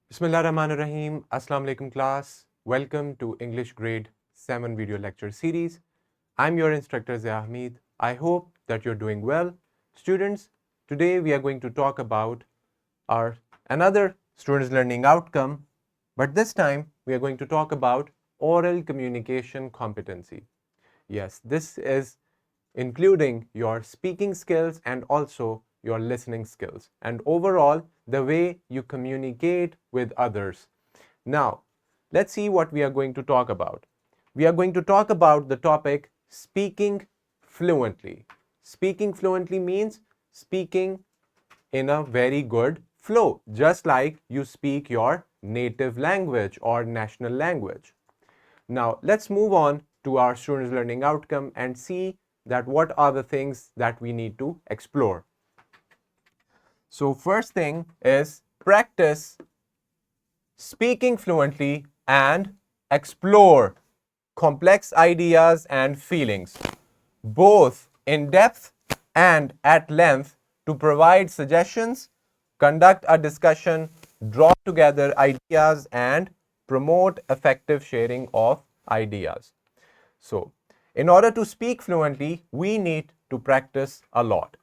Bismillahirrahmanirrahim. Assalamu alaikum class. Welcome to English grade 7 video lecture series. I'm your instructor Zia Hamid. I hope that you're doing well. Students, today we are going to talk about our another students learning outcome, but this time we are going to talk about oral communication competency. Yes, this is including your speaking skills and also your listening skills, and overall the way you communicate with others. Now, let's see what we are going to talk about. We are going to talk about the topic speaking fluently. Speaking fluently means speaking in a very good flow, just like you speak your native language or national language. Now, let's move on to our students' learning outcome and see that what are the things that we need to explore. So, first thing is practice speaking fluently and explore complex ideas and feelings, both in depth and at length, to provide suggestions, conduct a discussion, draw together ideas, and promote effective sharing of ideas. So, in order to speak fluently, we need to practice a lot.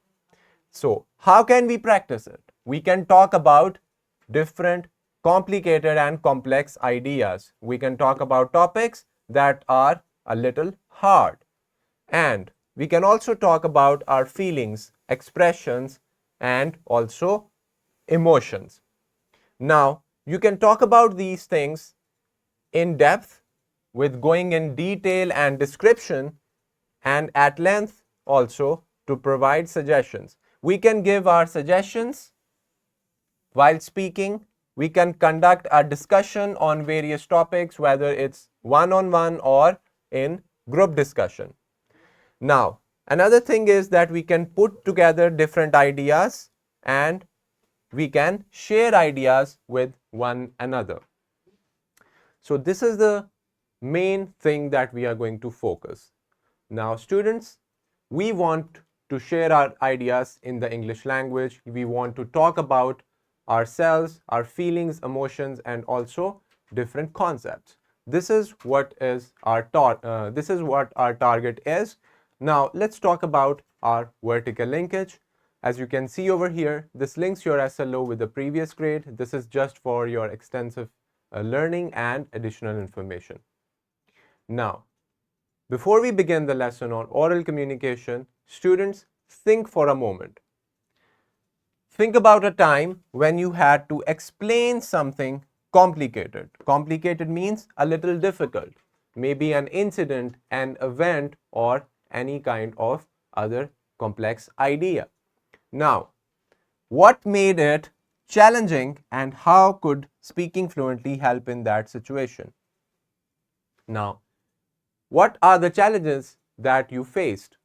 So, how can we practice it? We can talk about different complicated and complex ideas. We can talk about topics that are a little hard. And we can also talk about our feelings, expressions, and also emotions. Now, you can talk about these things in depth with going in detail and description, and at length also to provide suggestions. We can give our suggestions while speaking. We can conduct a discussion on various topics, whether it's one-on-one or in group discussion. Now, another thing is that we can put together different ideas and we can share ideas with one another. So, this is the main thing that we are going to focus. Now, students, we want to share our ideas in the English language. We want to talk about ourselves, our feelings, emotions, and also different concepts. This is what our target is. Now, let's talk about our vertical linkage. As you can see over here, this links your SLO with the previous grade. This is just for your extensive learning and additional information. Now, before we begin the lesson on oral communication, students, think for a moment. Think about a time when you had to explain something complicated. Complicated means a little difficult. Maybe an incident, an event, or any kind of other complex idea. Now, what made it challenging and how could speaking fluently help in that situation? Now, what are the challenges that you faced?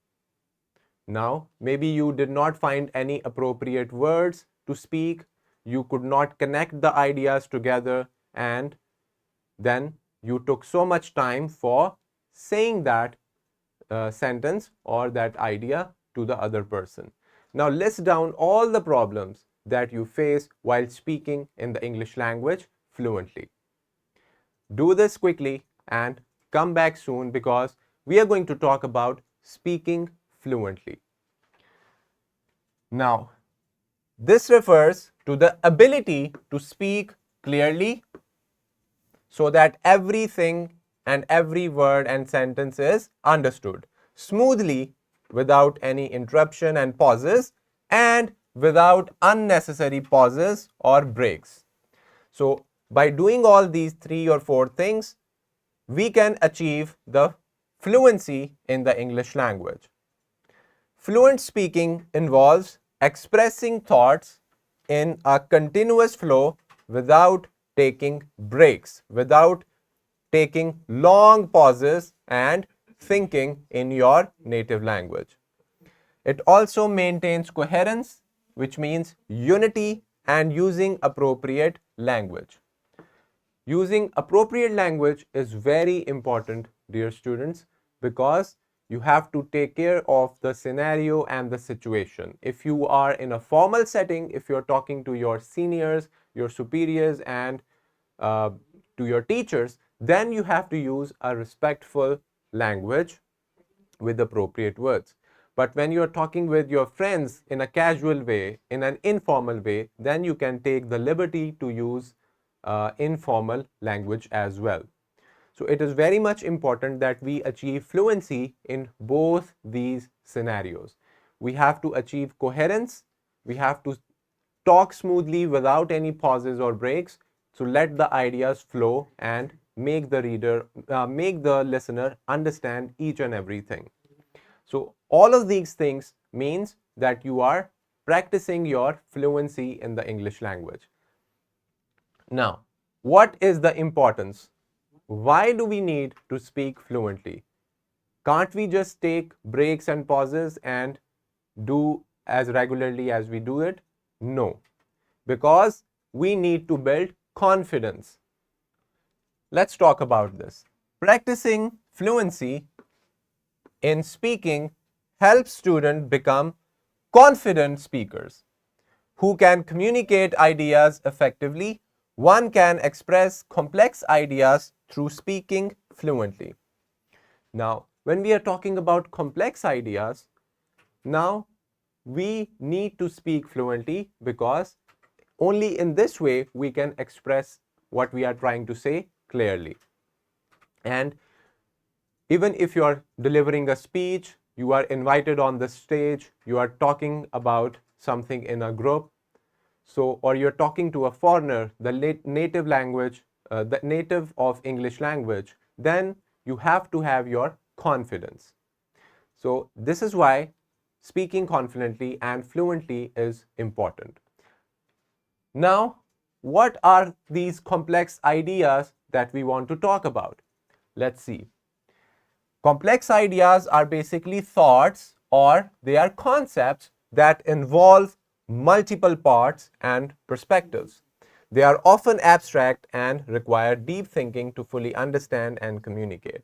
Now, maybe you did not find any appropriate words to speak, you could not connect the ideas together, and then you took so much time for saying that sentence or that idea to the other person. Now, list down all the problems that you face while speaking in the English language fluently. Do this quickly and come back soon because we are going to talk about speaking fluently. Now, this refers to the ability to speak clearly so that everything and every word and sentence is understood smoothly without any interruption and pauses and without unnecessary pauses or breaks. So, by doing all these 3 or 4 things, we can achieve the fluency in the English language. Fluent speaking involves expressing thoughts in a continuous flow without taking breaks, without taking long pauses and thinking in your native language. It also maintains coherence, which means unity, and using appropriate language. Using appropriate language is very important, dear students, because you have to take care of the scenario and the situation. If you are in a formal setting, if you're talking to your seniors, your superiors, and uh, to your teachers, then you have to use a respectful language with appropriate words. But when you're talking with your friends in a casual way, in an informal way, then you can take the liberty to use informal language as well. So it is very much important that we achieve fluency in both these scenarios. We have to achieve coherence, we have to talk smoothly without any pauses or breaks to let the ideas flow and make the listener understand each and everything. So all of these things means that you are practicing your fluency in the English language. Now, what is the importance? Why do we need to speak fluently? Can't we just take breaks and pauses and do as regularly as we do it? No, because we need to build confidence. Let's talk about this. Practicing fluency in speaking helps students become confident speakers who can communicate ideas effectively. One can express complex ideas through speaking fluently. Now, when we are talking about complex ideas, now we need to speak fluently because only in this way we can express what we are trying to say clearly. And even if you are delivering a speech, you are invited on the stage, you are talking about something in a group, so or you're talking to a foreigner, the native language, the native of English language, then you have to have your confidence. So this is why speaking confidently and fluently is important. Now, what are these complex ideas that we want to talk about? Let's see. Complex ideas are basically thoughts or they are concepts that involve multiple parts and perspectives. They are often abstract and require deep thinking to fully understand and communicate.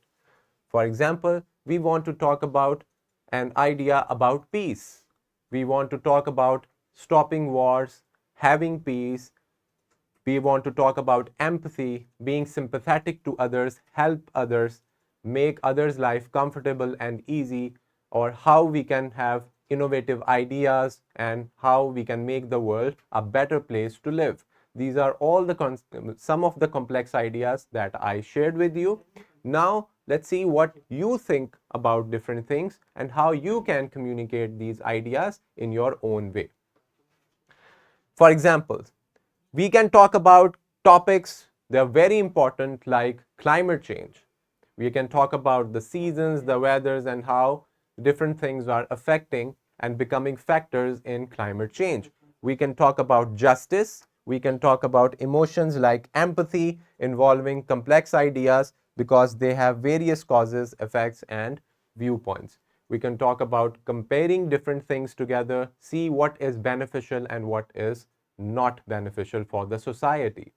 For example, we want to talk about an idea about peace. We want to talk about stopping wars, having peace. We want to talk about empathy, being sympathetic to others, help others, make others' life comfortable and easy, or how we can have innovative ideas and how we can make the world a better place to live. These are all some of the complex ideas that I shared with you. Now, let's see what you think about different things and how you can communicate these ideas in your own way. For example, we can talk about topics that are very important like climate change. We can talk about the seasons, the weathers, and how different things are affecting and becoming factors in climate change. We can talk about justice. We can talk about emotions like empathy involving complex ideas because they have various causes, effects, and viewpoints. We can talk about comparing different things together, see what is beneficial and what is not beneficial for the society.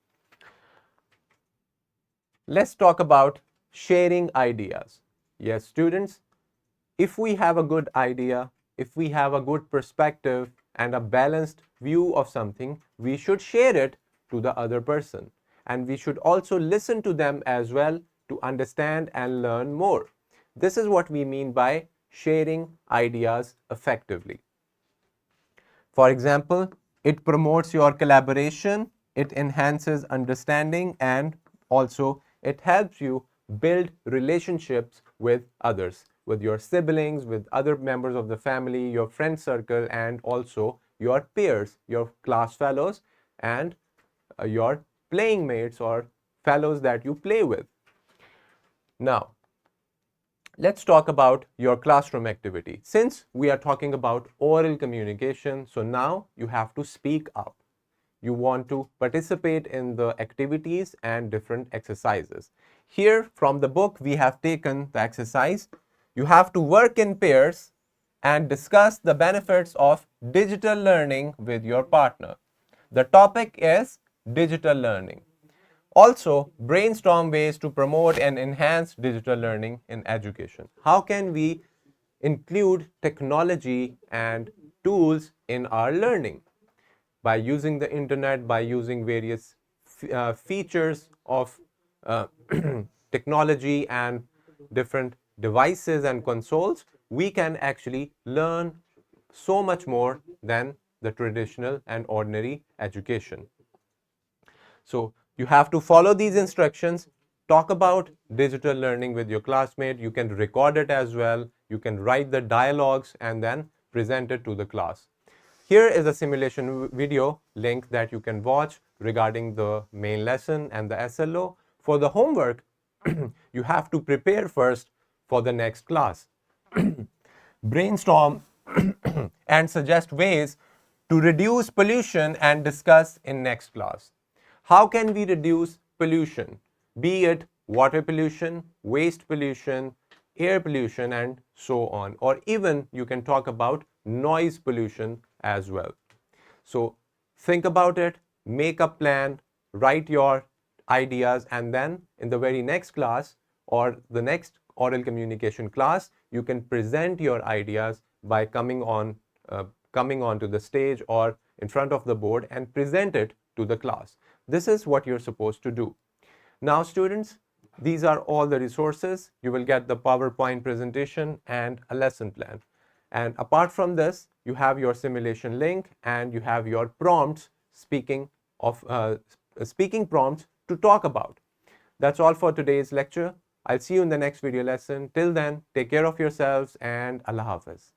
Let's talk about sharing ideas. Yes, students, if we have a good idea, if we have a good perspective and a balanced view of something, we should share it to the other person. And we should also listen to them as well to understand and learn more. This is what we mean by sharing ideas effectively. For example, it promotes your collaboration, it enhances understanding, and also it helps you build relationships with others, with your siblings, with other members of the family, your friend circle, and also your peers, your class fellows, and your playing mates or fellows that you play with. Now, let's talk about your classroom activity. Since we are talking about oral communication, so now you have to speak up. You want to participate in the activities and different exercises. Here from the book, we have taken the exercise. You have to work in pairs and discuss the benefits of digital learning with your partner. The topic is digital learning. Also, brainstorm ways to promote and enhance digital learning in education. How can we include technology and tools in our learning? By using the internet, by using various features of technology and different devices and consoles, we can actually learn so much more than the traditional and ordinary education. So you have to follow these instructions, talk about digital learning with your classmate, you can record it as well, you can write the dialogues and then present it to the class. Here is a simulation video link that you can watch regarding the main lesson and the SLO. For the homework, you have to prepare first for the next class. Brainstorm and suggest ways to reduce pollution and discuss in next class. How can we reduce pollution? Be it water pollution, waste pollution, air pollution, and so on. Or even you can talk about noise pollution as well. So think about it, make a plan, write your ideas, and then in the very next class or the next oral communication class, you can present your ideas by coming onto the stage or in front of the board and present it to the class. This is what you're supposed to do. Now, students, these are all the resources. You will get the PowerPoint presentation and a lesson plan. And apart from this, you have your simulation link and you have your prompts, speaking prompts to talk about. That's all for today's lecture. I'll see you in the next video lesson. Till then, take care of yourselves and Allah Hafiz.